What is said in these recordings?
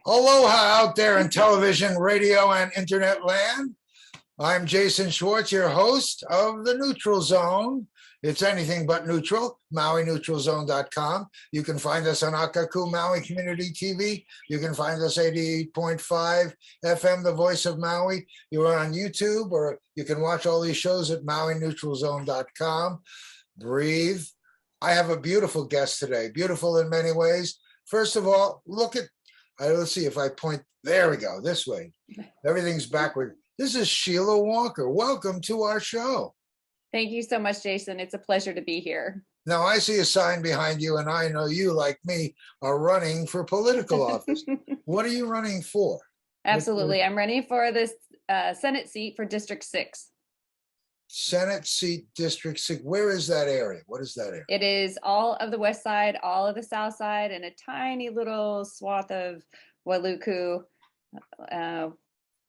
Aloha out there in television, radio, and internet land. I'm Jason Schwartz, your host of The Neutral Zone. It's anything but neutral, MauiNeutralZone.com. You can find us on Akaku Maui Community TV. You can find us 88.5 FM, the voice of Maui. You're on YouTube, or you can watch all these shows at MauiNeutralZone.com. Breathe. I have a beautiful guest today, beautiful in many ways. First of all, look at, let's see if I point, there we go, this way. Everything's backward. This is SheilaWalker. Welcome to our show. Thank you so much, Jason. It's a pleasure to be here. Now, I see a sign behind you, and I know you, like me, are running for political office. What are you running for? Absolutely. I'm running for this Senate seat for District 6. Senate seat, District 6. Where is that area? What is that area? It is all of the west side, all of the south side, and a tiny little swath of Wailuku.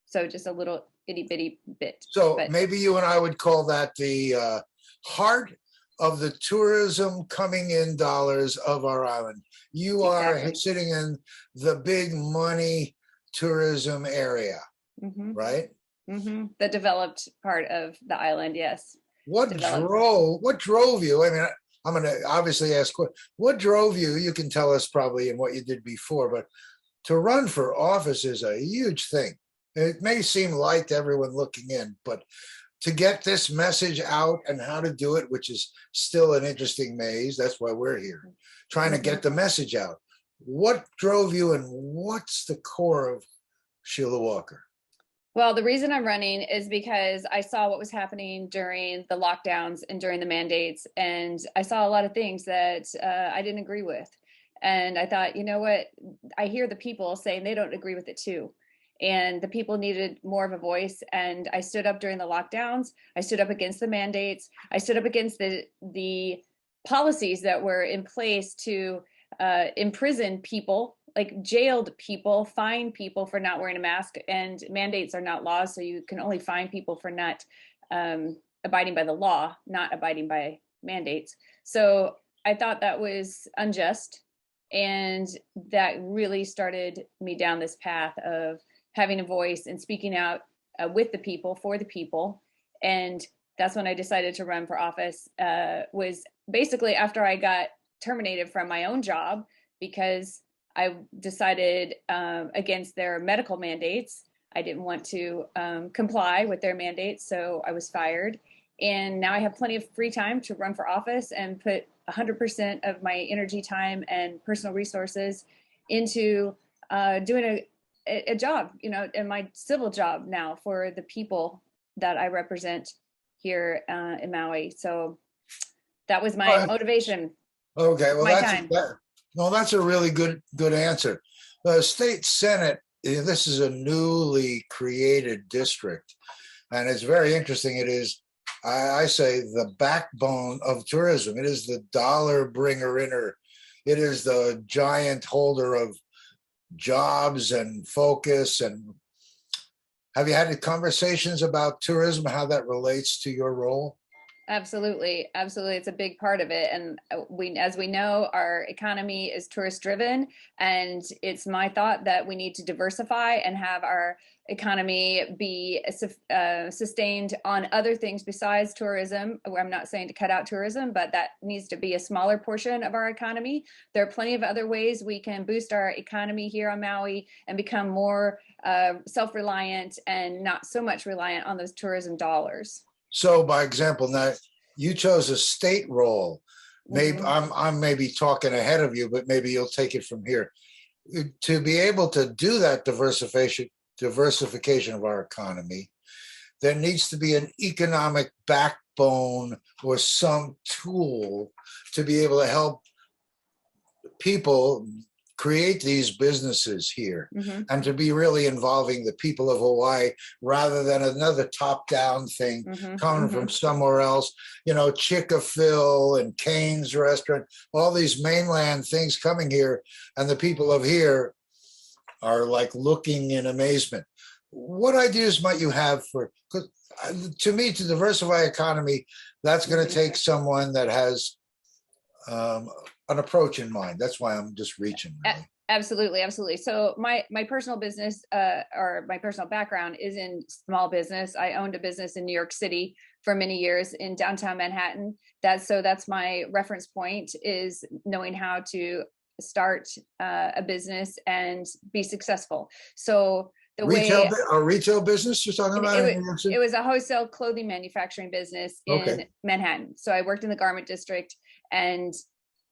So just a little itty bitty bit. So maybe you and I would call that the heart of the tourism coming in dollars of our island. You are sitting in the big money tourism area, right? Mm-hmm. The developed part of the island, yes. What drove you? I mean, I'm going to obviously ask, what drove you? You can tell us probably in what you did before, but to run for office is a huge thing. It may seem light to everyone looking in, but to get this message out and how to do it, which is still an interesting maze, that's why we're here, trying to get the message out. What drove you, and what's the core of SheilaWalker? Well, the reason I'm running is because I saw what was happening during the lockdowns and during the mandates, and I saw a lot of things that I didn't agree with. And I thought, you know what, I hear the people saying they don't agree with it too. And the people needed more of a voice. And I stood up during the lockdowns. I stood up against the mandates. I stood up against the policies that were in place to imprison people, like jailed people, fine people for not wearing a mask. And mandates are not laws, so you can only fine people for not abiding by the law, not abiding by mandates. So I thought that was unjust. And that really started me down this path of having a voice and speaking out with the people, for the people. And that's when I decided to run for office, was basically after I got terminated from my own job because I decided against their medical mandates. I didn't want to comply with their mandates, so I was fired. And now I have plenty of free time to run for office and put 100% of my energy, time, and personal resources into doing a job, you know, in my civil job now for the people that I represent here in Maui. So that was my motivation. Okay, well, that's a really good answer. The state Senate, this is a newly created district, and it's very interesting. It is, I say, the backbone of tourism. It is the dollar bringer inner. It is the giant holder of jobs and focus. And have you had conversations about tourism, how that relates to your role? Absolutely. It's a big part of it. And as we know, our economy is tourist driven, and it's my thought that we need to diversify and have our economy be sustained on other things besides tourism. I'm not saying to cut out tourism, but that needs to be a smaller portion of our economy. There are plenty of other ways we can boost our economy here on Maui and become more self-reliant and not so much reliant on those tourism dollars. So, by example, now you chose a state role. Maybe I'm maybe talking ahead of you, but maybe you'll take it from here. To be able to do that diversification of our economy, there needs to be an economic backbone or some tool to be able to help people create these businesses here and to be really involving the people of Hawaii rather than another top-down thing coming from somewhere else. You know, Chick-a-Phil and Cane's restaurant, all these mainland things coming here, and the people of here are like looking in amazement. What ideas might you have for, 'cause to me, to diversify economy, that's going to take someone that has an approach in mind. That's why I'm just reaching. Really. Absolutely, absolutely. So my personal business or my personal background is in small business. I owned a business in New York City for many years in downtown Manhattan. That's my reference point, is knowing how to start a business and be successful. So the Retail, way a retail business you're talking about in New York City? it was a wholesale clothing manufacturing business in Okay. Manhattan. So I worked in the garment district and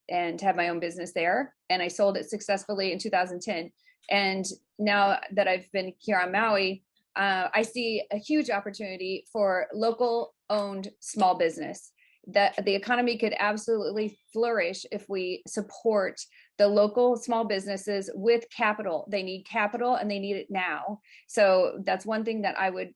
had my own business there, and I sold it successfully in 2010. And now that I've been here on Maui, I see a huge opportunity for local owned small business. That the economy could absolutely flourish if we support the local small businesses with capital. They need capital and they need it now. So that's one thing that I would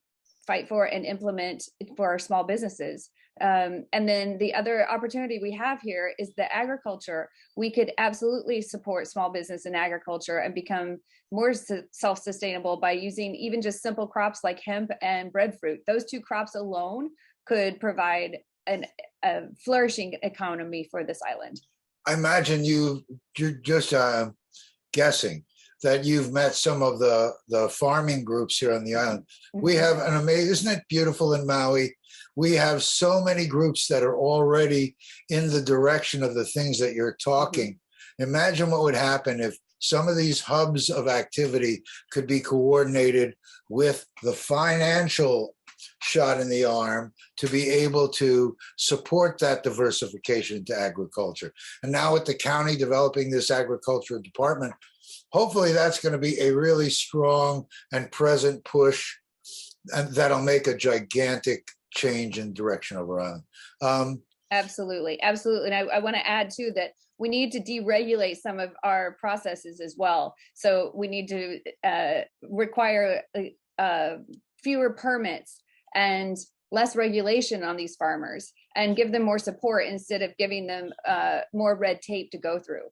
fight for and implement for our small businesses. And then the other opportunity we have here is the agriculture. We could absolutely support small business in agriculture and become more self-sustainable by using even just simple crops like hemp and breadfruit. Those two crops alone could provide a flourishing economy for this island. I imagine you're just guessing that you've met some of the farming groups here on the island. We have an amazing, isn't it beautiful in Maui? We have so many groups that are already in the direction of the things that you're talking. Imagine what would happen if some of these hubs of activity could be coordinated with the financial shot in the arm to be able to support that diversification into agriculture. And now with the county developing this agriculture department, hopefully that's going to be a really strong and present push, and that'll make a gigantic change in direction of our island. Absolutely. Absolutely. And I want to add too that we need to deregulate some of our processes as well. So we need to require fewer permits and less regulation on these farmers, and give them more support instead of giving them more red tape to go through.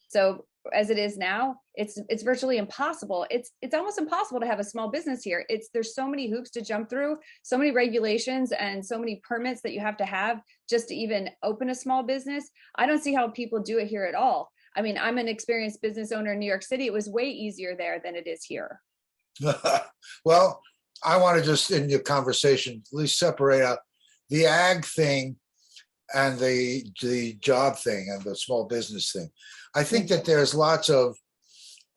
So as it is now, it's virtually impossible. It's almost impossible to have a small business here. There's so many hoops to jump through, so many regulations and so many permits that you have to have just to even open a small business. I don't see how people do it here at all. I mean, I'm an experienced business owner in New York City. It was way easier there than it is here. Well, I want to just, in your conversation, at least separate out the ag thing and the job thing and the small business thing. I think that there's lots of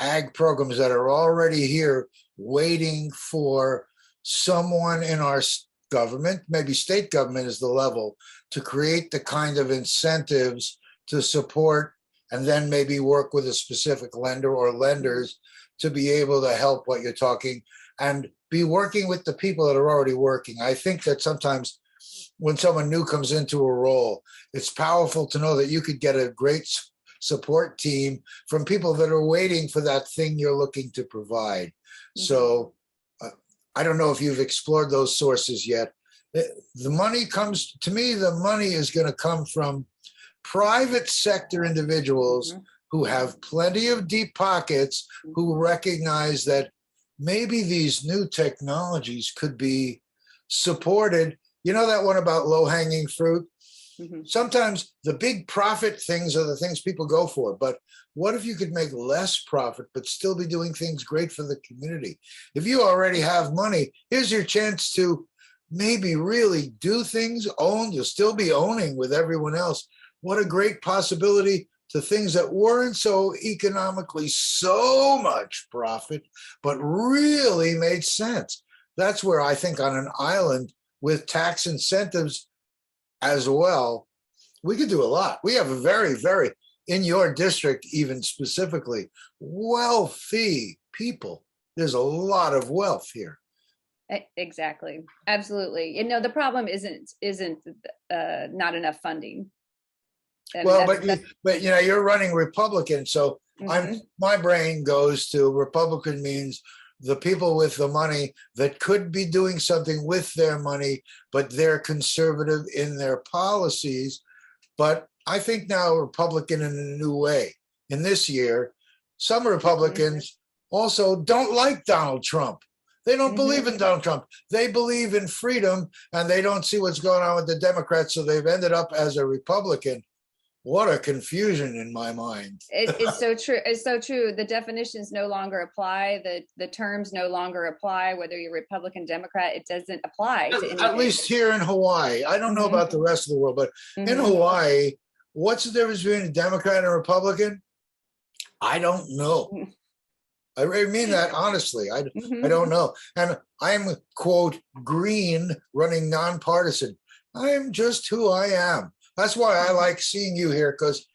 ag programs that are already here waiting for someone in our government, maybe state government is the level, to create the kind of incentives to support and then maybe work with a specific lender or lenders to be able to help what you're talking and be working with the people that are already working. I think that sometimes when someone new comes into a role, it's powerful to know that you could get a great support team from people that are waiting for that thing you're looking to provide. So I don't know if you've explored those sources yet. The money comes, to me, the money is going to come from private sector individuals who have plenty of deep pockets, who recognize that maybe these new technologies could be supported. You know that one about low-hanging fruit? Sometimes the big profit things are the things people go for, but what if you could make less profit but still be doing things great for the community? If you already have money, here's your chance to maybe really do things, you'll still be owning with everyone else. What a great possibility to things that weren't so economically so much profit, but really made sense. That's where I think on an island with tax incentives as well, we could do a lot. We have a very, very, in your district, even specifically, wealthy people. There's a lot of wealth here. Exactly. Absolutely. You know, the problem isn't not enough funding. Well, but you know, you're running Republican, so my brain goes to Republican means the people with the money that could be doing something with their money, but they're conservative in their policies. But I think now Republican in a new way. In this year, some Republicans also don't like Donald Trump. They don't believe in Donald Trump. They believe in freedom, and they don't see what's going on with the Democrats, so they've ended up as a Republican. What a confusion in my mind. It's so true. It's so true. The definitions no longer apply. The terms no longer apply. Whether you're Republican, Democrat, it doesn't apply to anything. At least here in Hawaii. I don't know about the rest of the world, but in Mhm. Hawaii, what's the difference between a Democrat and a Republican? I don't know. I really mean that honestly. I don't know. And I'm, quote, green, running nonpartisan. I am just who I am. That's why I like seeing you here, because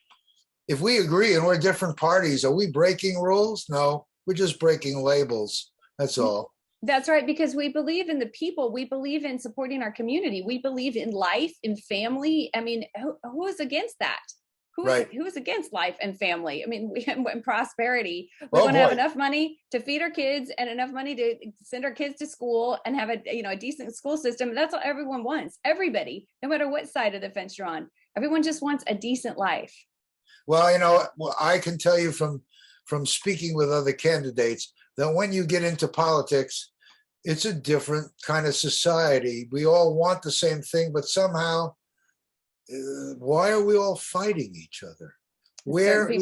if we agree and we're different parties, are we breaking rules? No, we're just breaking labels. That's all. That's right, because we believe in the people. We believe in supporting our community. We believe in life, in family. I mean, who is against that? Who is against life and family? I mean, in prosperity, we want to have enough money to feed our kids and enough money to send our kids to school and have a decent school system. That's what everyone wants. Everybody, no matter what side of the fence you're on, everyone just wants a decent life. Well, I can tell you from speaking with other candidates that when you get into politics, it's a different kind of society. We all want the same thing, but somehow, why are we all fighting each other? Where is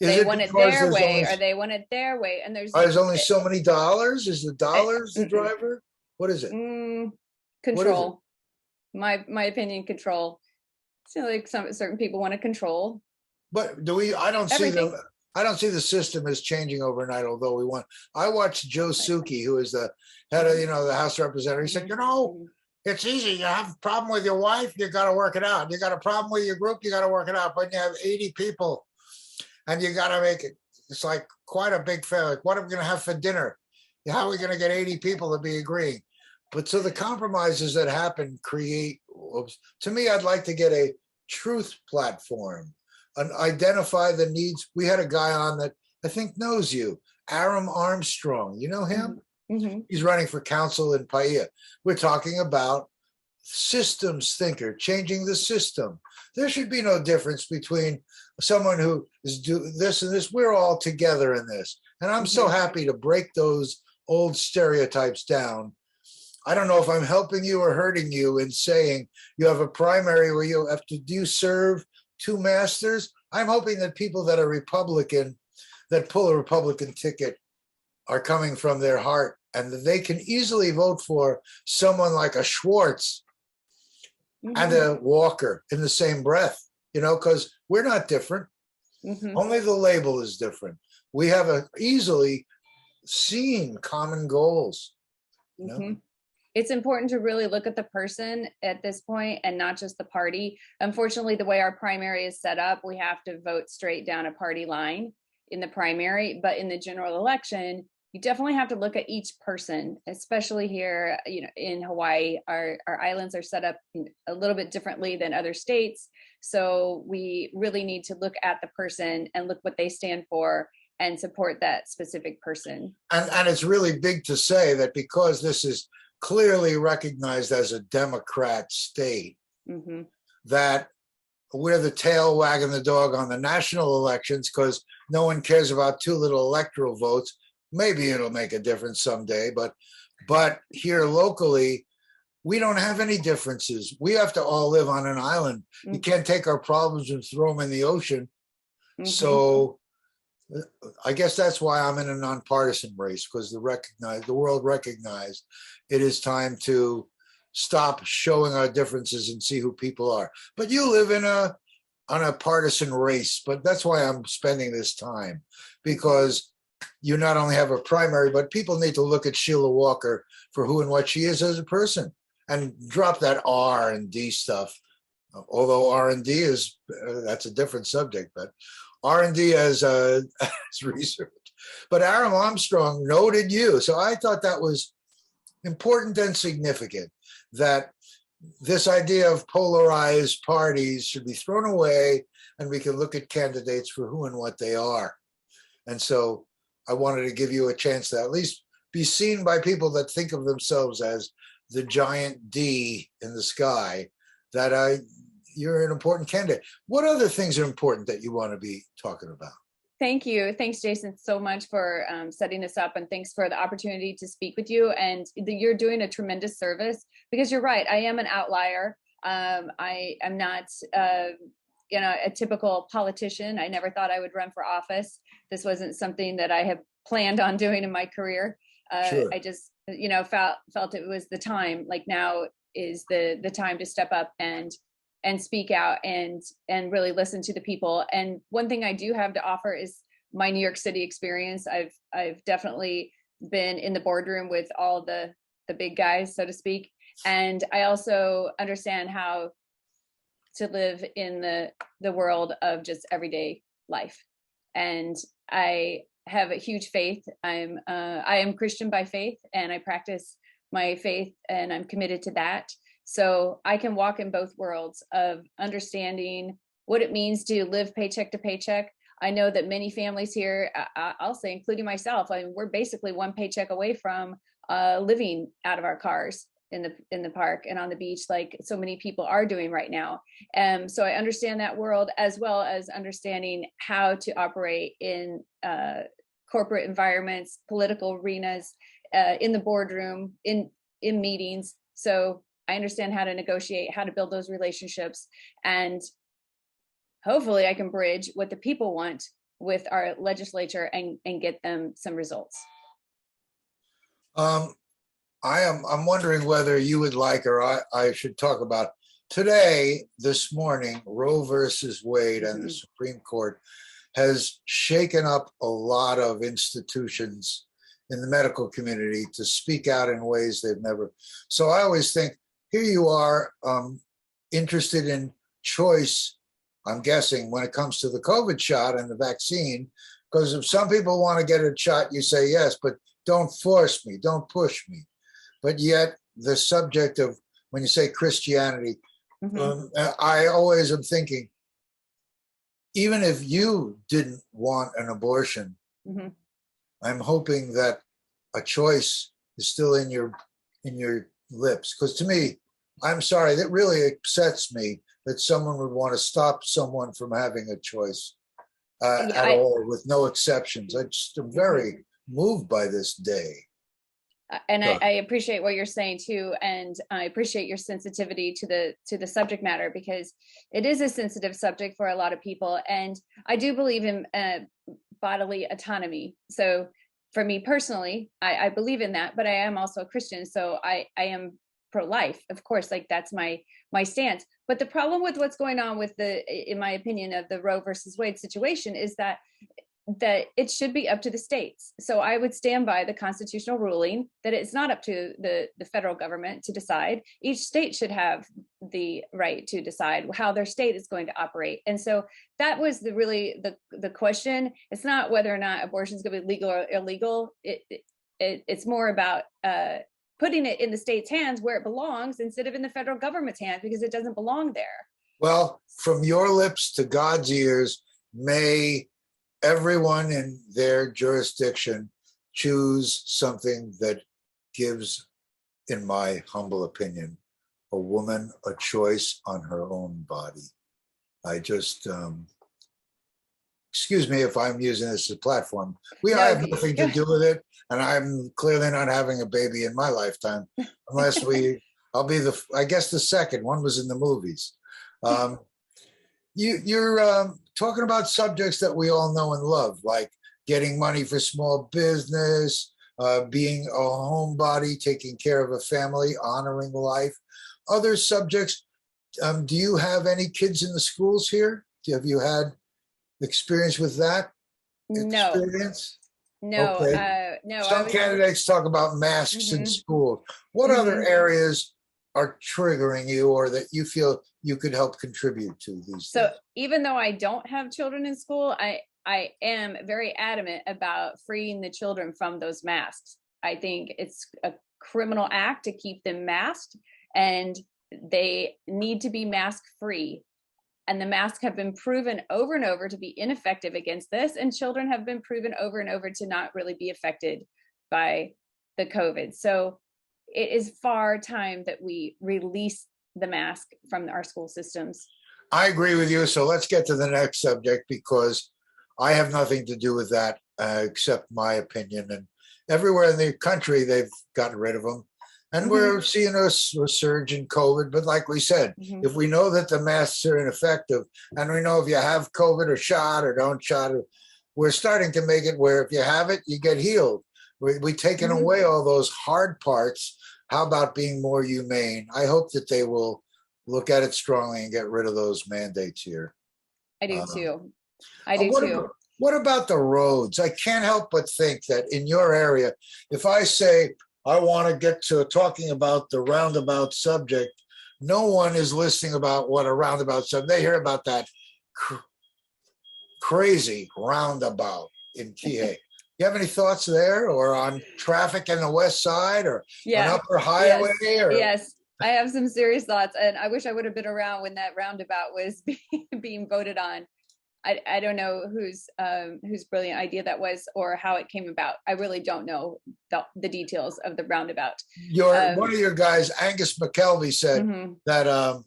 they want it their way, or they want it their way, and there's only so many dollars. Is the dollars the driver? What is it? Control. My opinion, control. So like certain people want to control. But I don't see the system as changing overnight, although we want. I watched Joe Suki, who is the head of the House Representative. He said, it's easy. You have a problem with your wife, you got to work it out. You got a problem with your group, you got to work it out. But you have 80 people and you got to make it. It's like quite a big failure. What are we going to have for dinner? How are we going to get 80 people to be agreeing? But so the compromises that happen create, to me, I'd like to get a truth platform and identify the needs. We had a guy on that I think knows you, Aram Armstrong. You know him? Mm-hmm. He's running for council in Paia. We're talking about systems thinker, changing the system. There should be no difference between someone who is doing this and this. We're all together in this. And I'm so happy to break those old stereotypes down. I don't know if I'm helping you or hurting you in saying you have a primary where you have to serve two masters. I'm hoping that people that are Republican, that pull a Republican ticket, are coming from their heart, and that they can easily vote for someone like a Schwartz and a Walker in the same breath, because we're not different. Only the label is different. We have easily seen common goals. It's important to really look at the person at this point and not just the party. Unfortunately, the way our primary is set up, we have to vote straight down a party line in the primary, but in the general election, you definitely have to look at each person, especially here, in Hawaii. Our islands are set up a little bit differently than other states. So we really need to look at the person and look what they stand for and support that specific person. And it's really big to say that because this is clearly recognized as a Democrat state, that we're the tail wagging the dog on the national elections because no one cares about too little electoral votes. Maybe it'll make a difference someday, but here locally, we don't have any differences. We have to all live on an island. You can't take our problems and throw them in the ocean. So I guess that's why I'm in a nonpartisan race, because the world recognized it is time to stop showing our differences and see who people are. But you live on a partisan race, but that's why I'm spending this time, because you not only have a primary, but people need to look at SheilaWalker for who and what she is as a person and drop that R and D stuff. Although R&D is, that's a different subject, but R&D as research. But Aram Armstrong noted you. So I thought that was important and significant, that this idea of polarized parties should be thrown away and we can look at candidates for who and what they are. And so I wanted to give you a chance to at least be seen by people that think of themselves as the giant D in the sky, that you're an important candidate. What other things are important that you want to be talking about? Thank you. Thanks, Jason, so much for setting this up, and thanks for the opportunity to speak with you. And you're doing a tremendous service, because you're right. I am an outlier. I am not a typical politician. I never thought I would run for office. This wasn't something that I had planned on doing in my career. Sure. I just, felt it was the time. Like now is the time to step up and speak out and really listen to the people. And one thing I do have to offer is my New York City experience. I've definitely been in the boardroom with all the big guys, so to speak. And I also understand how to live in the world of just everyday life. And I have a huge faith. I am Christian by faith, and I practice my faith, and I'm committed to that. So I can walk in both worlds of understanding what it means to live paycheck to paycheck. I know that many families here, I'll say, including myself, we're basically one paycheck away from living out of our cars in the park and on the beach, like so many people are doing right now. So I understand that world, as well as understanding how to operate in corporate environments, political arenas, in the boardroom, in meetings. So I understand how to negotiate, how to build those relationships, and hopefully I can bridge what the people want with our legislature and get them some results. I'm wondering whether you would like, or I should talk about today, this morning, Roe versus Wade and the Supreme Court has shaken up a lot of institutions in the medical community to speak out in ways they've never. So I always think, here you are, interested in choice, I'm guessing, when it comes to the COVID shot and the vaccine, because if some people want to get a shot, you say yes, but don't force me, don't push me. But yet the subject of, when you say Christianity, I always am thinking, even if you didn't want an abortion, I'm hoping that a choice is still in your lips. Because to me, I'm sorry, that really upsets me that someone would want to stop someone from having a choice at all, with no exceptions. I just am very moved by this day. And I appreciate what you're saying too, and I appreciate your sensitivity to the subject matter, because it is a sensitive subject for a lot of people. And I do believe in bodily autonomy. So for me personally, I believe in that, but I am also a Christian, so I am pro-life, of course. Like that's my stance. But the problem with what's going on with in my opinion, of the Roe versus Wade situation is that it should be up to the states. So I would stand by the constitutional ruling that it's not up to the federal government to decide. Each state should have the right to decide how their state is going to operate. And so that was the question. It's not whether or not abortion is going to be legal or illegal. It's more about putting it in the state's hands where it belongs, instead of in the federal government's hands, because it doesn't belong there. Well, from your lips to God's ears, may everyone in their jurisdiction choose something that gives, in my humble opinion, a woman a choice on her own body. I just, excuse me if I'm using this as a platform. I have nothing to do with it, and I'm clearly not having a baby in my lifetime, unless I'll be I guess the second one was in the movies. You're talking about subjects that we all know and love, like getting money for small business, being a homebody, taking care of a family, honoring life. Other subjects, do you have any kids in the schools here? Have you had experience with that? No. Okay. No. Some candidates talk about masks in school. What other areas are triggering you, or that you feel you could help contribute to these So things? even though I don't have children in school, I am very adamant about freeing the children from those masks. I think it's a criminal act to keep them masked, and they need to be mask free. And the masks have been proven over and over to be ineffective against this, and children have been proven over and over to not really be affected by the COVID. So it is far time that we release the mask from our school systems. I agree with you. So let's get to the next subject, because I have nothing to do with that except my opinion. And everywhere in the country, they've gotten rid of them. And we're seeing a surge in COVID. But like we said, if we know that the masks are ineffective, and we know if you have COVID or shot or don't shot, we're starting to make it where if you have it, you get healed. We've taken away all those hard parts. How about being more humane? I hope that they will look at it strongly and get rid of those mandates here. I do too. I do too. What about the roads? I can't help but think that in your area, if I say I want to get to talking about the roundabout subject, no one is listening about what a roundabout subject. They hear about that crazy roundabout in Kihei. You have any thoughts there, or on traffic in the west side, or an upper highway? Yes, I have some serious thoughts, and I wish I would have been around when that roundabout was being voted on. I don't know whose brilliant idea that was or how it came about. I really don't know the details of the roundabout. One of your guys, Angus McKelvey, said that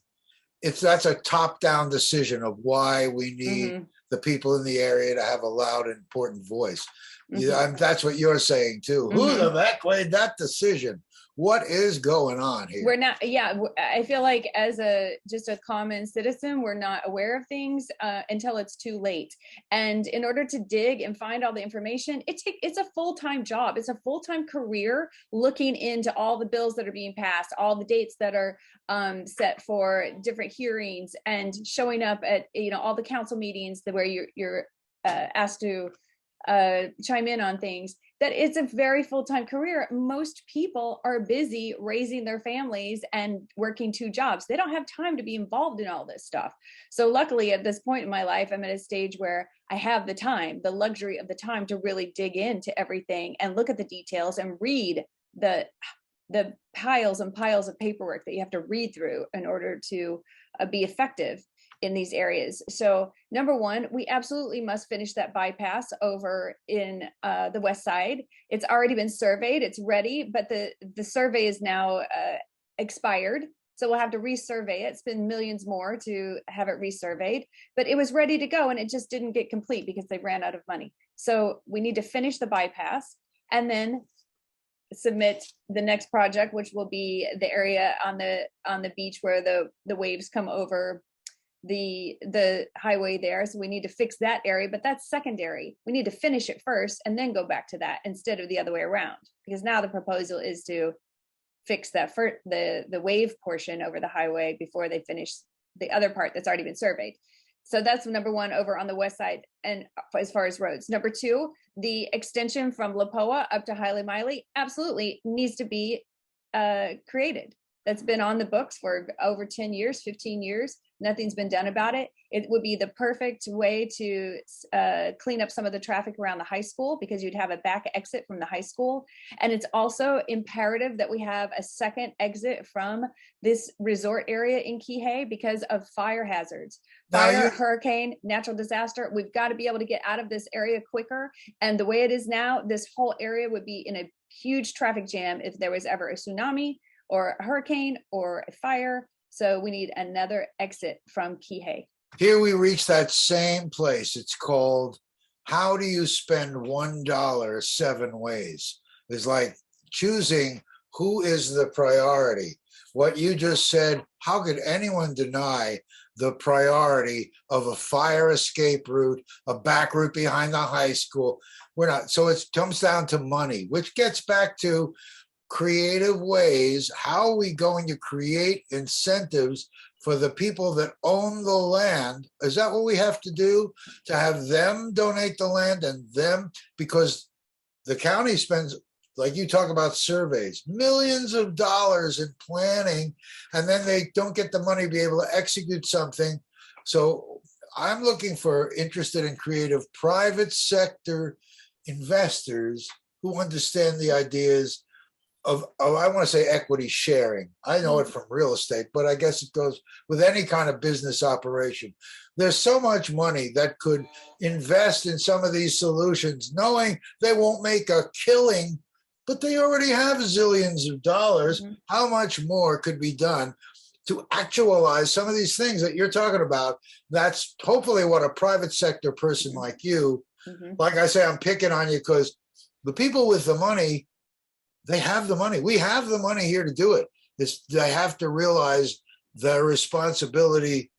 that's a top-down decision of why we need the people in the area to have a loud and important voice. That's what you're saying too. Who the heck made that decision? What is going on here? We're not, I feel like as just a common citizen, we're not aware of things until it's too late. And in order to dig and find all the information, it's a full-time job. It's a full-time career looking into all the bills that are being passed, all the dates that are set for different hearings, and showing up at, all the council meetings where you're asked to chime in on things. That it's a very full-time career. Most people are busy raising their families and working 2 jobs. They don't have time to be involved in all this stuff. So luckily at this point in my life, I'm at a stage where I have the time, the luxury of the time to really dig into everything and look at the details and read the piles and piles of paperwork that you have to read through in order to be effective in these areas. So number one, we absolutely must finish that bypass over in the west side. It's already been surveyed, it's ready, but the survey is now expired. So we'll have to resurvey it, spend millions more to have it resurveyed, but it was ready to go and it just didn't get complete because they ran out of money. So we need to finish the bypass and then submit the next project, which will be the area on the beach where the waves come over the highway there. So we need to fix that area, but that's secondary. We need to finish it first and then go back to that instead of the other way around, because now the proposal is to fix that for the wave portion over the highway before they finish the other part that's already been surveyed. So that's number one over on the west side. And as far as roads, number two, the extension from Lapoa up to Haile absolutely needs to be created. That's been on the books for over 10 years, 15 years. Nothing's been done about it. It would be the perfect way to clean up some of the traffic around the high school, because you'd have a back exit from the high school. And it's also imperative that we have a second exit from this resort area in Kihei because of fire hazards. Fire, hurricane, natural disaster. We've got to be able to get out of this area quicker. And the way it is now, this whole area would be in a huge traffic jam if there was ever a tsunami or a hurricane or a fire. So we need another exit from Kihei. Here we reach that same place. It's called, how do you spend $1 7 ways? It's like choosing who is the priority. What you just said, how could anyone deny the priority of a fire escape route, a back route behind the high school? We're not. So it comes down to money, which gets back to creative ways. How are we going to create incentives for the people that own the land? Is that what we have to do, to have them donate the land and them? Because the county spends, like you talk about surveys, millions of dollars in planning, and then they don't get the money to be able to execute something. So I'm looking for interested and creative private sector investors who understand the ideas of I want to say equity sharing. I know it from real estate, but I guess it goes with any kind of business operation. There's so much money that could invest in some of these solutions, knowing they won't make a killing, but they already have zillions of dollars. How much more could be done to actualize some of these things that you're talking about? That's hopefully what a private sector person like you, like I say, I'm picking on you because the people with the money They have the money. We have the money here to do it. They have to realize their responsibility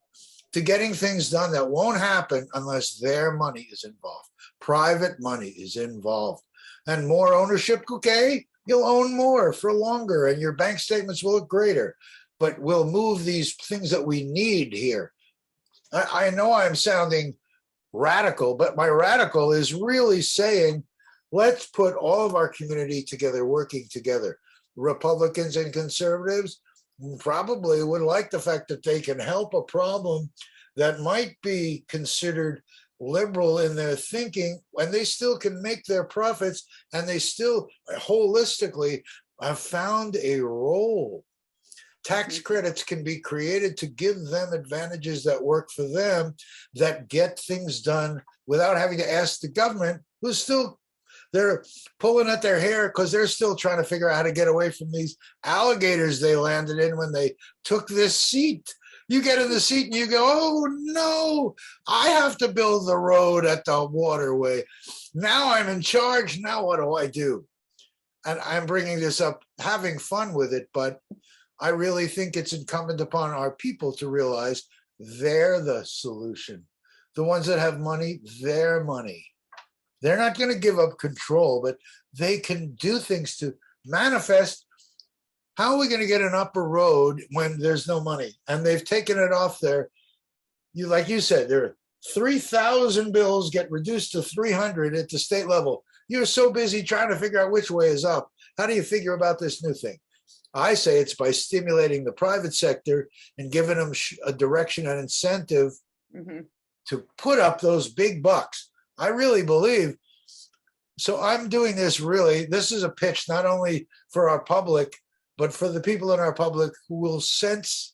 to getting things done that won't happen unless their money is involved. Private money is involved. And more ownership, okay, you'll own more for longer and your bank statements will look greater. But we'll move these things that we need here. I know I'm sounding radical, but my radical is really saying, let's put all of our community together, working together. Republicans and conservatives probably would like the fact that they can help a problem that might be considered liberal in their thinking, and they still can make their profits, and they still holistically have found a role. Tax credits can be created to give them advantages that work for them, that get things done without having to ask the government, who's still, they're pulling at their hair because they're still trying to figure out how to get away from these alligators they landed in when they took this seat. You get in the seat and you go, oh no, I have to build the road at the waterway. Now I'm in charge. Now what do I do? And I'm bringing this up, having fun with it, but I really think it's incumbent upon our people to realize they're the solution. The ones that have money, their money. They're not going to give up control, but they can do things to manifest. How are we going to get an upper road when there's no money? And they've taken it off there. Like you said, there are 3,000 bills get reduced to 300 at the state level. You're so busy trying to figure out which way is up. How do you figure about this new thing? I say it's by stimulating the private sector and giving them a direction and incentive to put up those big bucks. I really believe. So I'm doing this really, this is a pitch not only for our public, but for the people in our public who will sense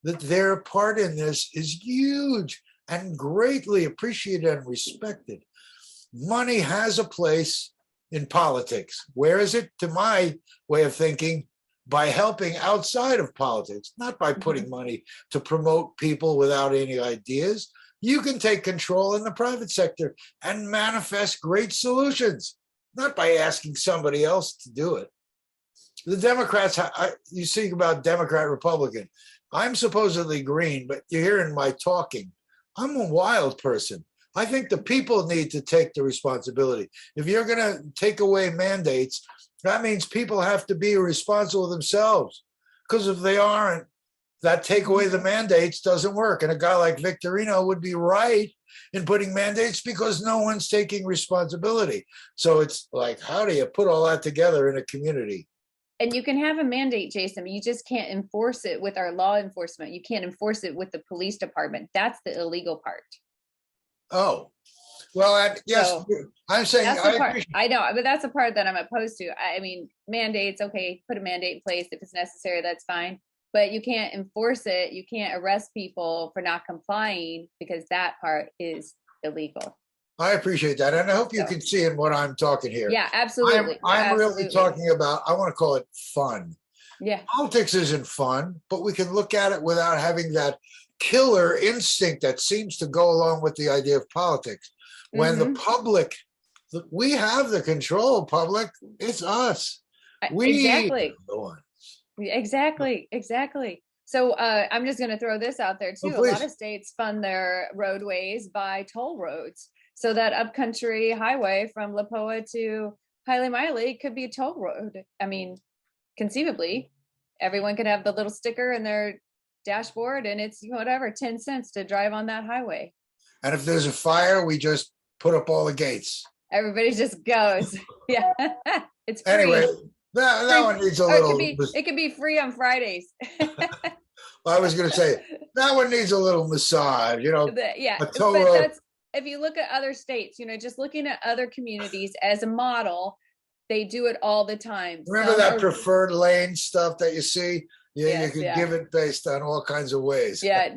that their part in this is huge and greatly appreciated and respected. Money has a place in politics. Where is it? To my way of thinking, by helping outside of politics, not by putting money to promote people without any ideas. You can take control in the private sector and manifest great solutions, not by asking somebody else to do it. The Democrats, you speak about Democrat, Republican. I'm supposedly green, but you're hearing my talking. I'm a wild person. I think the people need to take the responsibility. If you're going to take away mandates, that means people have to be responsible themselves. Because if they aren't, that take away the mandates doesn't work. And a guy like Victorino would be right in putting mandates because no one's taking responsibility. So it's like, how do you put all that together in a community? And you can have a mandate, Jason, but you just can't enforce it with our law enforcement. You can't enforce it with the police department. That's the illegal part. Oh, well, yes, so, I'm saying I know, but that's the part that I'm opposed to. I mean, mandates, okay, put a mandate in place if it's necessary, that's fine. But you can't enforce it. You can't arrest people for not complying because that part is illegal. I appreciate that. And I hope you can see in what I'm talking here. Yeah, absolutely. I'm really talking about, I want to call it fun. Yeah. Politics isn't fun, but we can look at it without having that killer instinct that seems to go along with the idea of politics. When the public, we have the control, public, it's us. Exactly. Exactly. So I'm just going to throw this out there too. A lot of states fund their roadways by toll roads. So that upcountry highway from Lipoa to Haile could be a toll road. I mean, conceivably, everyone could have the little sticker in their dashboard and it's whatever, 10 cents to drive on that highway. And if there's a fire, we just put up all the gates. Everybody just goes. Yeah. It's free. Anyway, that one needs a little. It could be free on Fridays. I was going to say that one needs a little massage, you know. Yeah, but that's, if you look at other states, you know, just looking at other communities as a model, they do it all the time. Remember that preferred lane stuff that you see? Yeah, you can give it based on all kinds of ways. Yeah.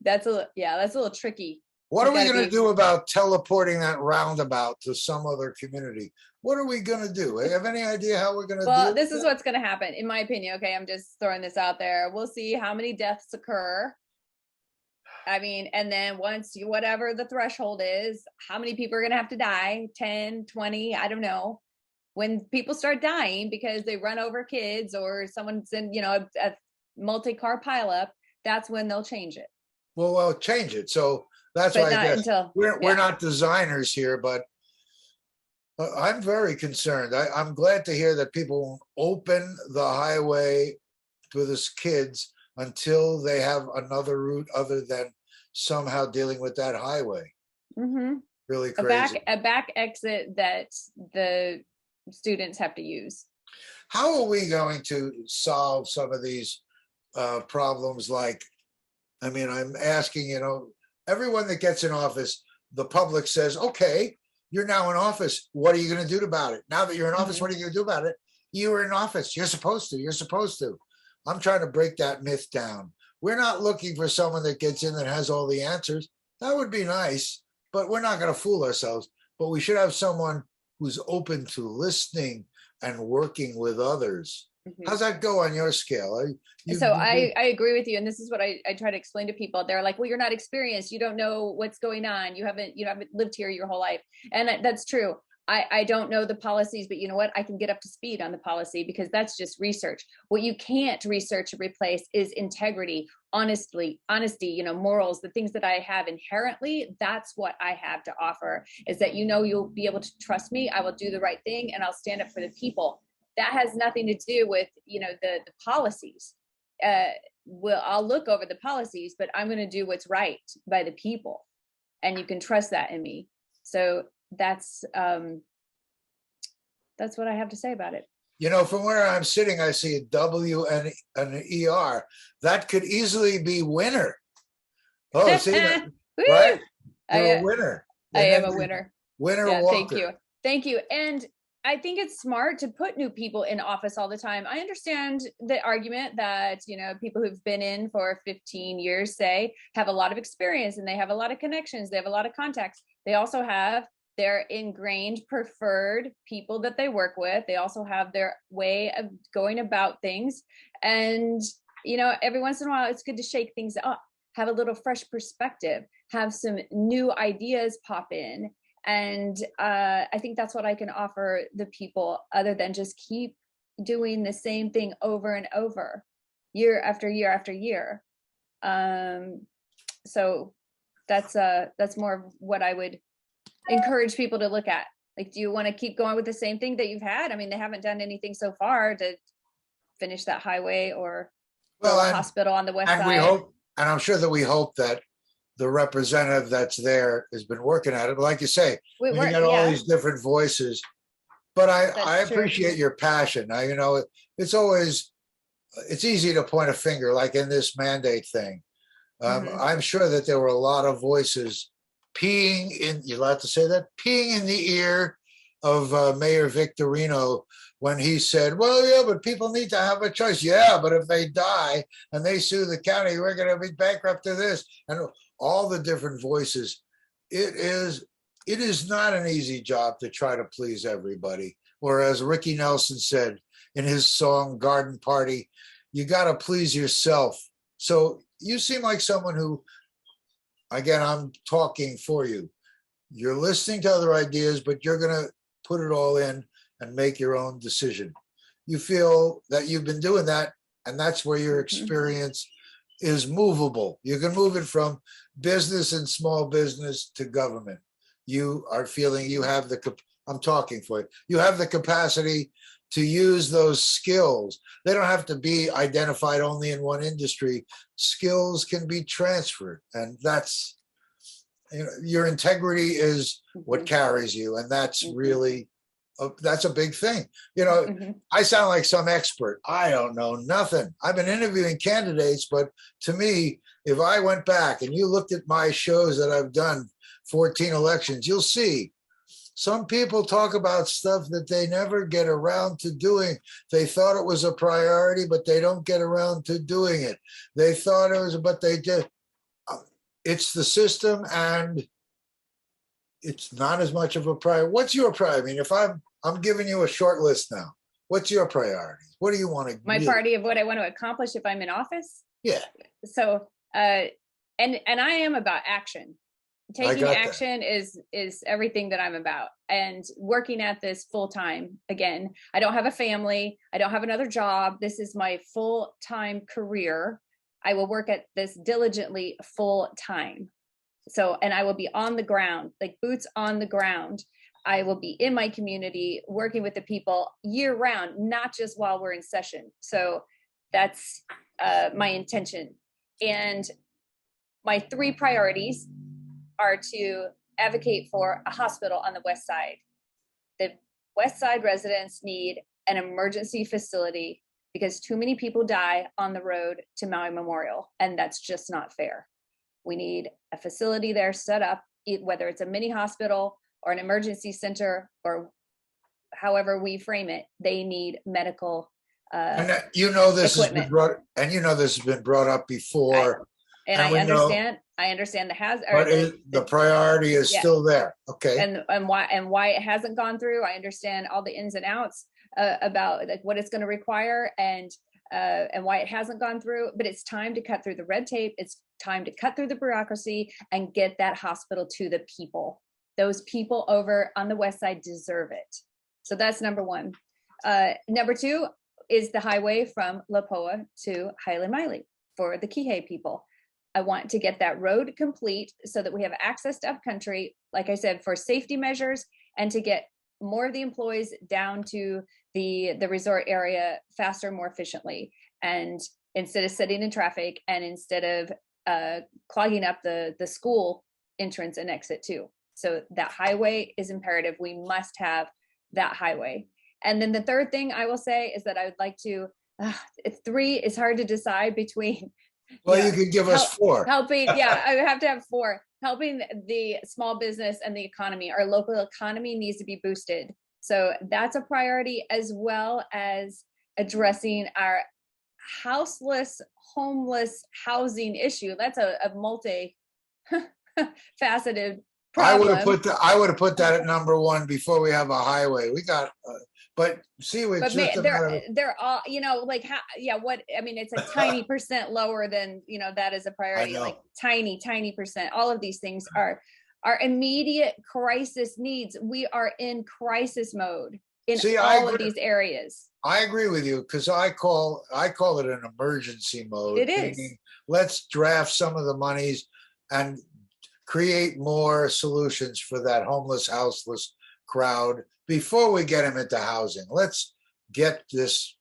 That's a little tricky. What are we going to do about teleporting that roundabout to some other community? What are we going to do? Have any idea how we're going to do it? Well, this is what's going to happen, in my opinion. Okay, I'm just throwing this out there. We'll see how many deaths occur. I mean, and then once whatever the threshold is, how many people are going to have to die? 10, 20, I don't know. When people start dying because they run over kids or someone's in, a multi-car pileup, that's when they'll change it. Well, change it. So that's But why I not guess until we're not designers here, but I'm very concerned. I'm glad to hear that people won't open the highway for the kids until they have another route other than somehow dealing with that highway. Mm-hmm. Really crazy. A back exit that the students have to use. How are we going to solve some of these problems? Like, I mean, I'm asking, everyone that gets in office, the public says, okay, you're now in office. What are you going to do about it? Now that you're in office, what are you going to do about it? You were in office. You're supposed to. You're supposed to. I'm trying to break that myth down. We're not looking for someone that gets in that has all the answers. That would be nice, but we're not going to fool ourselves. But we should have someone who's open to listening and working with others. Mm-hmm. How's that go on your scale? I agree with you. And this is what I try to explain to people. They're like, well, you're not experienced. You don't know what's going on. You haven't lived here your whole life. And that's true. I don't know the policies, but you know what? I can get up to speed on the policy because that's just research. What you can't research or replace is integrity, honesty, morals, the things that I have inherently. That's what I have to offer, is that, you'll be able to trust me. I will do the right thing and I'll stand up for the people. That has nothing to do with, the policies. I'll look over the policies, but I'm going to do what's right by the people. And you can trust that in me. So that's what I have to say about it. From where I'm sitting, I see a W and an ER. That could easily be winner. Oh, see that, right? You're a winner. I am a winner. Winner Walker. Thank you. And I think it's smart to put new people in office all the time. I understand the argument that, people who've been in for 15 years, say, have a lot of experience and they have a lot of connections. They have a lot of contacts. They also have their ingrained preferred people that they work with. They also have their way of going about things. And, every once in a while, it's good to shake things up, have a little fresh perspective, have some new ideas pop in. And I think that's what I can offer the people, other than just keep doing the same thing over and over, year after year after year. So that's more of what I would encourage people to look at. Like, do you want to keep going with the same thing that you've had? I mean, they haven't done anything so far to finish that highway or the hospital on the west side. And I'm sure that we hope that the representative that's there has been working at it. But like you say, you got all these different voices. But I appreciate your passion. It's easy to point a finger, like in this mandate thing. I'm sure that there were a lot of voices peeing in, you allowed to say that? Peeing in the ear of Mayor Victorino when he said, well, yeah, but people need to have a choice. Yeah, but if they die and they sue the county, we're going to be bankrupt to this. And all the different voices. It is not an easy job to try to please everybody. Or as Ricky Nelson said in his song Garden Party, you got to please yourself. So you seem like someone who, again, I'm talking for you. You're listening to other ideas, but you're going to put it all in and make your own decision. You feel that you've been doing that, and that's where your experience is movable. You can move it from business and small business to government. You are feeling you have I'm talking for you. You have the capacity to use those skills. They don't have to be identified only in one industry. Skills can be transferred. And that's, your integrity is what carries you. And that's really, that's a big thing. I sound like some expert. I don't know nothing. I've been interviewing candidates, but to me, if I went back and you looked at my shows that I've done, 14 elections, you'll see some people talk about stuff that they never get around to doing. They thought it was a priority, but they don't get around to doing it. They thought it was, but they did. It's the system, and it's not as much of a priority. What's your priority? I mean, if I'm giving you a short list now, what's your priority? What do you want to My priority of what I want to accomplish if I'm in office? Yeah. So, and I am about action. taking got that. action is everything that I'm about, and working at this full time. Again, I don't have a family. I don't have another job. This is my full-time career. I will work at this diligently full time. So, and I will be on the ground, like boots on the ground. I will be in my community working with the people year round, not just while we're in session. So that's my intention. And my 3 priorities are to advocate for a hospital on the West Side. The West Side residents need an emergency facility because too many people die on the road to Maui Memorial, and that's just not fair. We need a facility there set up, whether it's a mini hospital or an emergency center or however we frame it. They need medical And this has been equipment. this has been brought up before. I understand The priority is still there. Okay. And why it hasn't gone through. I understand all the ins and outs about like what it's going to require and why it hasn't gone through. But it's time to cut through the red tape. It's time to cut through the bureaucracy and get that hospital to the people. Those people over on the West Side deserve it. So that's number 1. Number 2 is the highway from Lapoa to Haile Maile for the Kihei people. I want to get that road complete so that we have access to upcountry, like I said, for safety measures, and to get more of the employees down to the resort area faster, more efficiently. And instead of sitting in traffic and instead of clogging up the school entrance and exit too. So that highway is imperative. We must have that highway. And then the third thing I will say is that I would like to, it's 3, it's hard to decide between. Well, you can give us 4. Helping, I have to have 4. Helping the small business and the economy. Our local economy needs to be boosted. So that's a priority, as well as addressing our houseless, homeless housing issue. That's a multi-faceted problem. I would have put that at number 1 before we have a highway. We got, but see, they're all, it's a tiny percent lower than, that is a priority, like tiny percent. All of these things are immediate crisis needs. We are in crisis mode in all of these areas. I agree with you, because I call it an emergency mode. It is. Let's draft some of the monies and create more solutions for that homeless, houseless crowd before we get them into housing. Let's get this.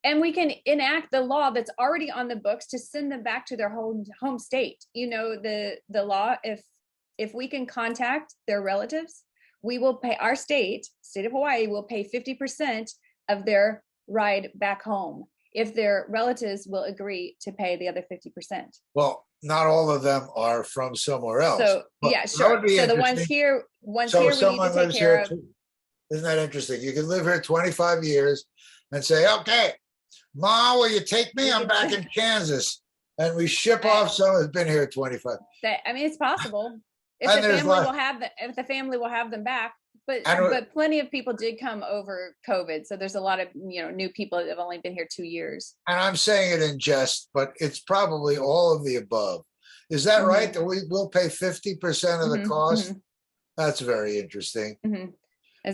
And we can enact the law that's already on the books to send them back to their home state. The law, if we can contact their relatives, we will pay, our state of Hawaii will pay 50% of their ride back home if their relatives will agree to pay the other 50%. Well, not all of them are from somewhere else. So sure. So the ones here we need to take care of. Isn't that interesting? You can live here 25 years and say, okay, Ma, will you take me? I'm back in Kansas. And we ship off someone who's been here 25. It's possible. If the family will have them back. But plenty of people did come over COVID. So there's a lot of, new people that have only been here 2 years. And I'm saying it in jest, but it's probably all of the above. Is that right? That we will pay 50% of the cost? That's very interesting.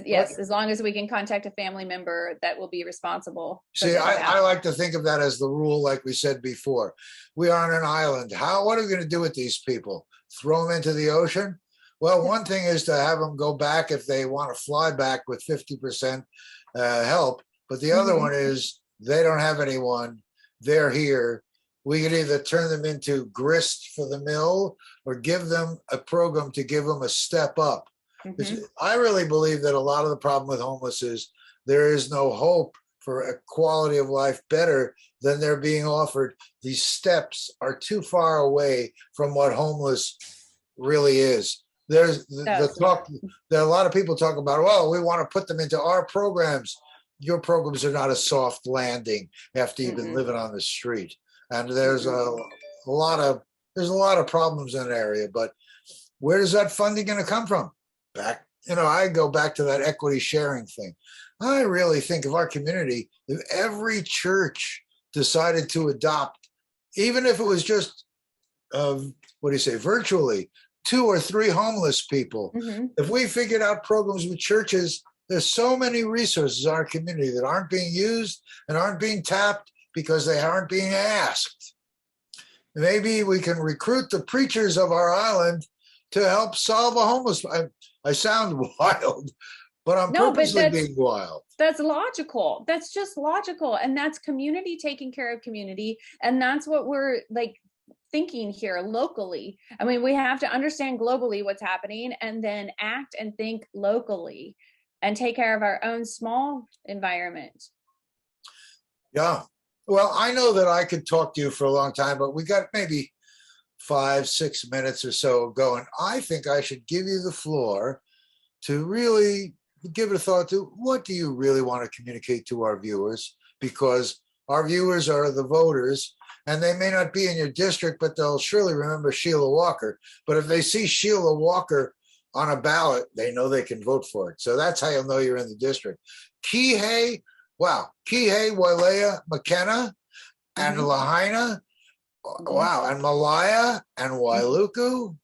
Yes, as long as we can contact a family member that will be responsible. See, I like to think of that as the rule, like we said before. We are on an island. What are we going to do with these people? Throw them into the ocean? Well, one thing is to have them go back if they want to fly back with 50% help. But the other one is they don't have anyone. They're here. We can either turn them into grist for the mill or give them a program to give them a step up. I really believe that a lot of the problem with homeless is there is no hope for a quality of life better than they're being offered. These steps are too far away from what homeless really is. There's the talk. There are a lot of people talk about, well, we want to put them into our programs. Your programs are not a soft landing after you've been living on the street. And there's a lot of problems in that area. But where is that funding going to come from? I go back to that equity sharing thing. I really think of our community, if every church decided to adopt, even if it was just, virtually, 2 or 3 homeless people. Mm-hmm. If we figured out programs with churches, there's so many resources in our community that aren't being used and aren't being tapped because they aren't being asked. Maybe we can recruit the preachers of our island to help solve a homeless. I sound wild, but I'm purposely being wild. That's logical. That's just logical. And that's community taking care of community. And that's what we're like thinking here locally. I mean, we have to understand globally what's happening and then act and think locally and take care of our own small environment. Yeah. Well, I know that I could talk to you for a long time, but we got maybe 5-6 minutes or so going. I think I should give you the floor to really give it a thought to what do you really want to communicate to our viewers? Because our viewers are the voters, and they may not be in your district, but they'll surely remember SheilaWalker. But if they see SheilaWalker on a ballot, they know they can vote for it. So that's how you'll know you're in the district. Kihei, Wailea, McKenna, and Lahaina, wow, and Malaya and Wailuku.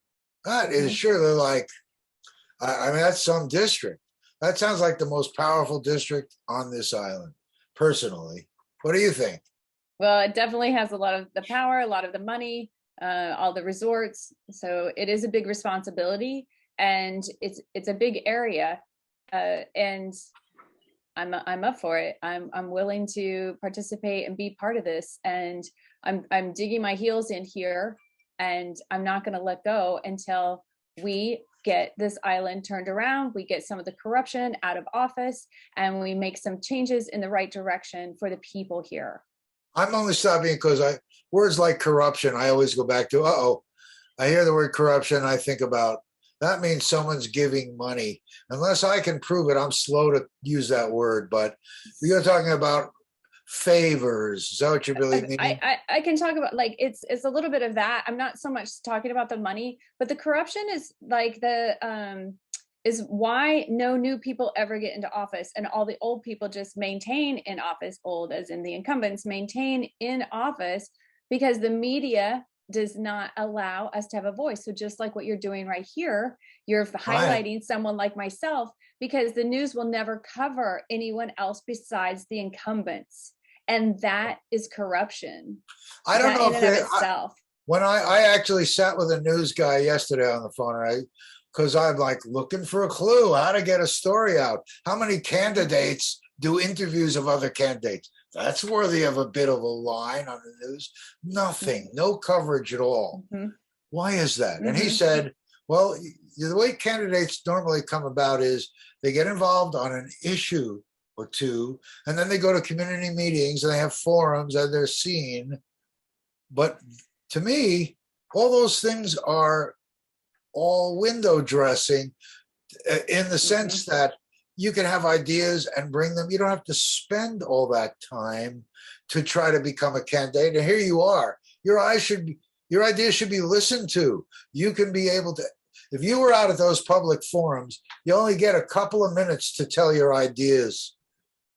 That is surely like, I mean, that's some district. That sounds like the most powerful district on this island, personally. What do you think? Well, it definitely has a lot of the power, a lot of the money, all the resorts. So it is a big responsibility, and it's a big area, and I'm up for it. I'm willing to participate and be part of this, and I'm digging my heels in here, and I'm not going to let go until we get this island turned around, we get some of the corruption out of office, and we make some changes in the right direction for the people here. I'm only stopping because words like corruption, I always go back to, I hear the word corruption, I think about, that means someone's giving money. Unless I can prove it, I'm slow to use that word, but you're talking about favors. Is that what you really mean? I can talk about, like, it's a little bit of that. I'm not so much talking about the money, but the corruption is like is why no new people ever get into office, and all the old people just maintain in office, old as in the incumbents maintain in office, because the media does not allow us to have a voice. So just like what you're doing right here, you're highlighting someone like myself, because the news will never cover anyone else besides the incumbents. And that is corruption. I don't know if when I actually sat with a news guy yesterday on the phone, right? Because I'm like looking for a clue, how to get a story out. How many candidates do interviews of other candidates? That's worthy of a bit of a line on the news. Nothing, no coverage at all. Why is that? And he said, well, the way candidates normally come about is they get involved on an issue or two, and then they go to community meetings and they have forums and they're seen. But to me, all those things are all window dressing in the sense that you can have ideas and bring them. You don't have to spend all that time to try to become a candidate. And here you are. Your ideas should be listened to. You can be able to, if you were out at those public forums, you only get a couple of minutes to tell your ideas,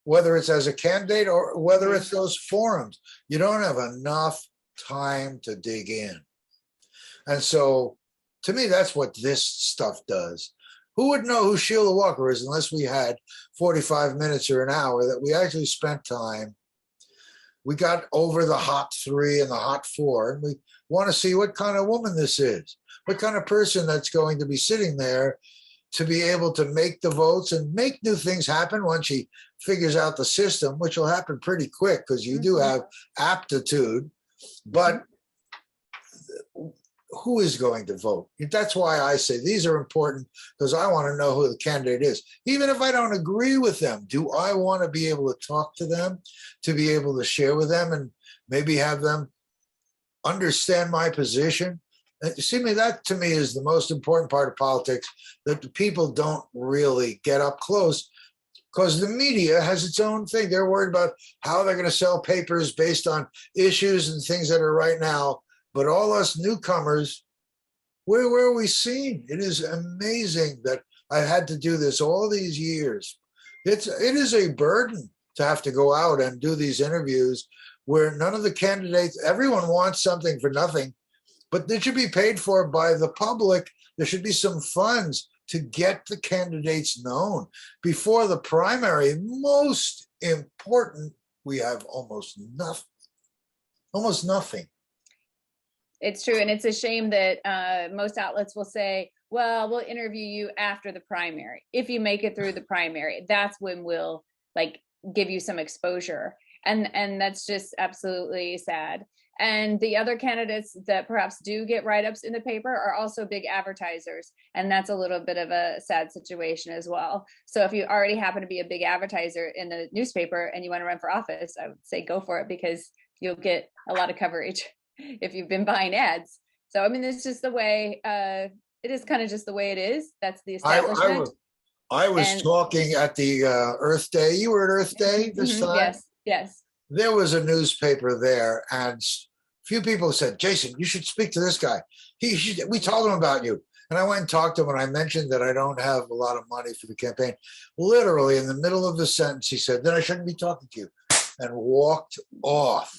whether it's as a candidate or whether it's those forums. You don't have enough time to dig in. And so to me, that's what this stuff does. Who would know who SheilaWalker is unless we had 45 minutes or an hour that we actually spent time? We got over the hot 3 and the hot 4, and we want to see what kind of woman this is, what kind of person that's going to be sitting there to be able to make the votes and make new things happen once she figures out the system, which will happen pretty quick because you do have aptitude. But who is going to vote? That's why I say these are important, because I want to know who the candidate is. Even if I don't agree with them, do I want to be able to talk to them, to be able to share with them and maybe have them understand my position? See, that to me is the most important part of politics, that the people don't really get up close, because the media has its own thing. They're worried about how they're going to sell papers based on issues and things that are right now. But all us newcomers, where are we seen? It is amazing that I've had to do this all these years. It is a burden to have to go out and do these interviews where none of the candidates, everyone wants something for nothing, but they should be paid for by the public There should be some funds to get the candidates known before the primary. Most important, we have almost nothing. Almost nothing. It's true. And it's a shame that most outlets will say, well, we'll interview you after the primary. If you make it through the primary, that's when we'll like give you some exposure. And that's just absolutely sad. And the other candidates that perhaps do get write-ups in the paper are also big advertisers. And that's a little bit of a sad situation as well. So if you already happen to be a big advertiser in the newspaper and you want to run for office, I would say go for it, because you'll get a lot of coverage if you've been buying ads. So, I mean, it's just the way, it is kind of just the way it is. That's the establishment. I was talking at the Earth Day. You were at Earth Day this time? Yes, yes. There was a newspaper there, and few people said, Jason, you should speak to this guy. We told him about you. And I went and talked to him, and I mentioned that I don't have a lot of money for the campaign. Literally in the middle of the sentence, he said, then I shouldn't be talking to you, and walked off.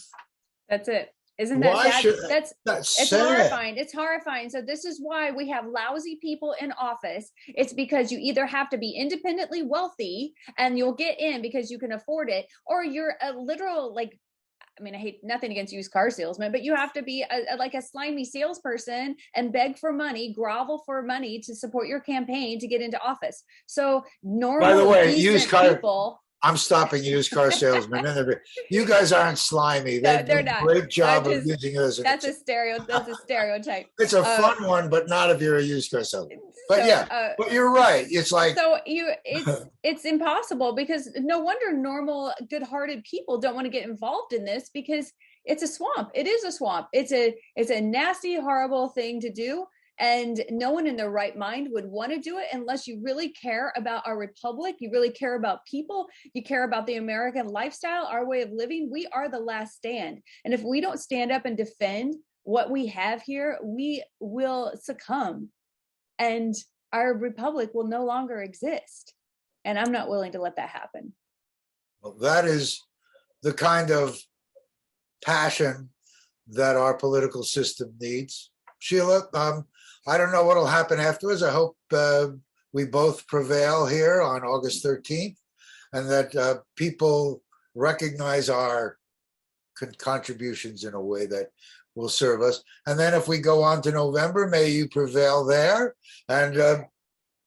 That's it. Isn't that sad? It's sad. horrifying. It's horrifying. So this is why we have lousy people in office. It's because you either have to be independently wealthy and you'll get in because you can afford it, or you're a literal, like, I mean, I hate nothing against used car salesmen, but you have to be like a slimy salesperson and beg for money, grovel for money to support your campaign to get into office. So normal, by the way, used car people. I'm stopping used car salesmen. You guys aren't slimy. They're doing a great job of using it as an That's a stereotype. It's a fun one, but not if you're a used car salesman. But but you're right. It's like it's impossible, because no wonder normal, good-hearted people don't want to get involved in this, because it's a swamp. It is a swamp. It's a nasty, horrible thing to do. And no one in their right mind would want to do it unless you really care about our republic. You really care about people. You care about the American lifestyle, our way of living. We are the last stand. And if we don't stand up and defend what we have here, we will succumb and our republic will no longer exist. And I'm not willing to let that happen. Well, that is the kind of passion that our political system needs. Sheila, I don't know what will happen afterwards. I hope we both prevail here on August 13th, and that people recognize our contributions in a way that will serve us. And then if we go on to November, may you prevail there. And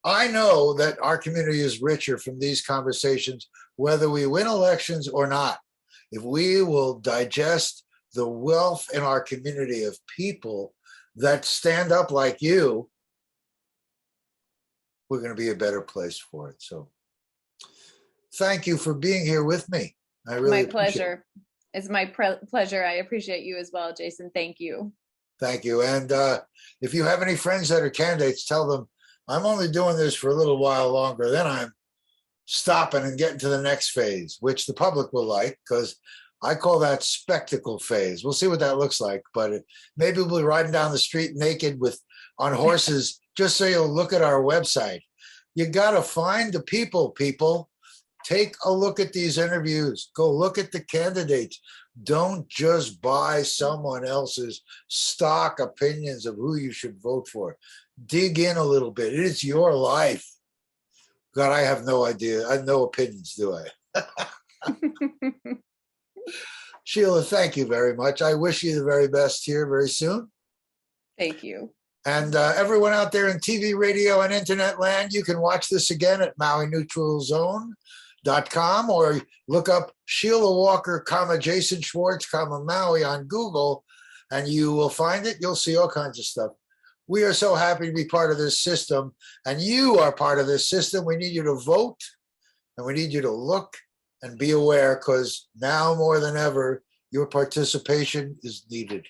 I know that our community is richer from these conversations, whether we win elections or not. If we will digest the wealth in our community of people that stand up like you, we're going to be a better place for it. So thank you for being here with me. I really my pleasure. It's my pleasure. I appreciate you as well, Jason. Thank you. Thank you. And if you have any friends that are candidates, tell them I'm only doing this for a little while longer. Then I'm stopping and getting to the next phase, which the public will like, because I call that spectacle phase. We'll see what that looks like, but maybe we'll be riding down the street naked on horses, just so you'll look at our website. You got to find the people. Take a look at these interviews. Go look at the candidates. Don't just buy someone else's stock opinions of who you should vote for. Dig in a little bit. It is your life. God, I have no idea. I have no opinions, do I? Sheila, thank you very much. I wish you the very best here very soon. Thank you. And everyone out there in TV, radio, and internet land, you can watch this again at MauiNeutralZone.com, or look up SheilaWalker, Jason Schwartz, Maui on Google, and you will find it. You'll see all kinds of stuff. We are so happy to be part of this system, and you are part of this system. We need you to vote, and we need you to look and be aware, because now more than ever, your participation is needed.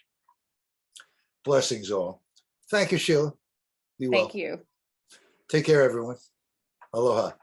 Blessings all. Thank you, Sheila. Be well. Thank you. Take care, everyone. Aloha.